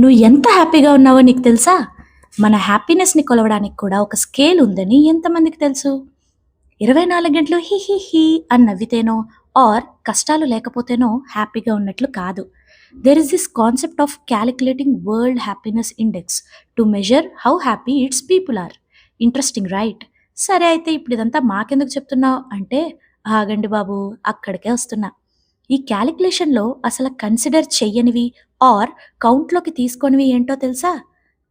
నువ్వు ఎంత హ్యాపీగా ఉన్నావో నీకు తెలుసా? మన హ్యాపీనెస్‌ని కొలవడానికి కూడా ఒక స్కేల్ ఉందని ఎంతమందికి తెలుసు? 24 గంటలు హి హి హి అని నవ్వితేనో ఆర్ కష్టాలు లేకపోతేనో హ్యాపీగా ఉన్నట్లు కాదు. There is this concept of calculating world happiness index to measure how happy its people are. Interesting right? సరే అయితే ఇప్పుడు ఇదంతా మాకెందుకు చెప్తున్నావు అంటే, ఆగండి బాబు అక్కడికే వస్తున్నా. ఈ క్యాలిక్యులేషన్‌లో అసలు కన్సిడర్ చెయ్యనివి ఆర్ కౌంట్‌లోకి తీసుకోనివి ఏంటో తెలుసా?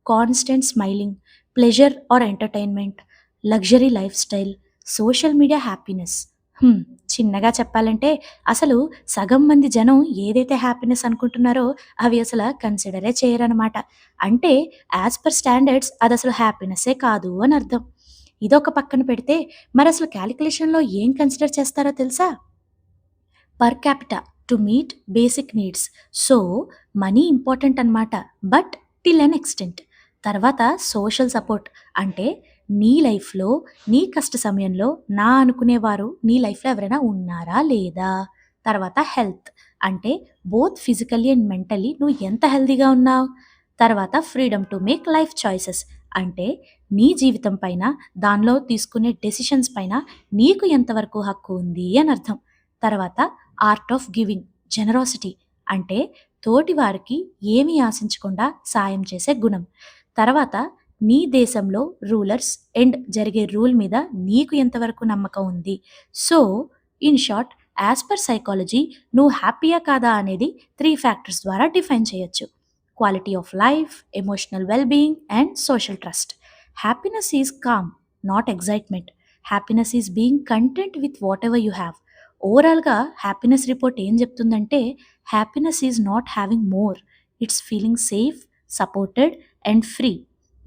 Constant smiling, pleasure or entertainment, luxury lifestyle, social media happiness. Hmm. చిన్నగా చెప్పాలంటే అసలు సగం మంది జనం ఏదైతే హ్యాపీనెస్ అనుకుంటున్నారో అవి అసల కన్సిడరే చేయరనమాట. అంటే యాస్ పర్ స్టాండర్డ్స్ అదసలు హ్యాపీనెస్సే కాదు అని అర్థం. ఇదొక పక్కన పెడితే మరసలు క్యాలిక్యులేషన్‌లో ఏం కన్సిడర్ చేస్తారో తెలుసా? Per capita to meet basic needs. So, money important అనమాట. But till an extent. తర్వాత సోషల్ సపోర్ట్ అంటే నీ లైఫ్‌లో, నీ కష్ట సమయంలో నా అనుకునేవారు నీ లైఫ్‌లో ఎవరైనా ఉన్నారా? లేదా? తర్వాత హెల్త్ అంటే బోత్ ఫిజికల్లీ అండ్ మెంటల్లీ నువ్వు ఎంత హెల్తీగా ఉన్నావు? తర్వాత freedom to make life choices అంటే నీ జీవితం పైన, దానిలో తీసుకునే డెసిషన్స్ పైన నీకు ఎంతవరకు హక్కు ఉంది అని అర్థం. తర్వాత ఆర్ట్ ఆఫ్ గివింగ్, జెనరాసిటీ అంటే తోటి వారికి ఏమీ ఆశించకుండా సాయం చేసే గుణం. తర్వాత నీ దేశంలో రూలర్స్ అండ్ జరిగే రూల్ మీద నీకు ఎంతవరకు నమ్మకం ఉంది. So, in short, as per psychology నువ్వు హ్యాపీయా కాదా అనేది 3 ఫ్యాక్టర్స్ ద్వారా డిఫైన్ చేయొచ్చు. Quality of life, emotional well being and social trust. Happiness is calm, not excitement. Happiness is being content with whatever you have. ఓవరాల్‌గా happiness report ఏం చెప్తుందంటే, happiness is not having more. It's feeling safe, supported and free.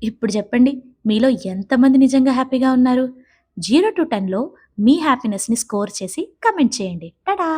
ఇప్పుడు చెప్పండి, మీలో ఎంతమంది నిజంగా హ్యాపీగా ఉన్నారు? 0-10లో మీ హ్యాపీనెస్‌ని స్కోర్ చేసి కమెంట్ చేయండి. టాటా!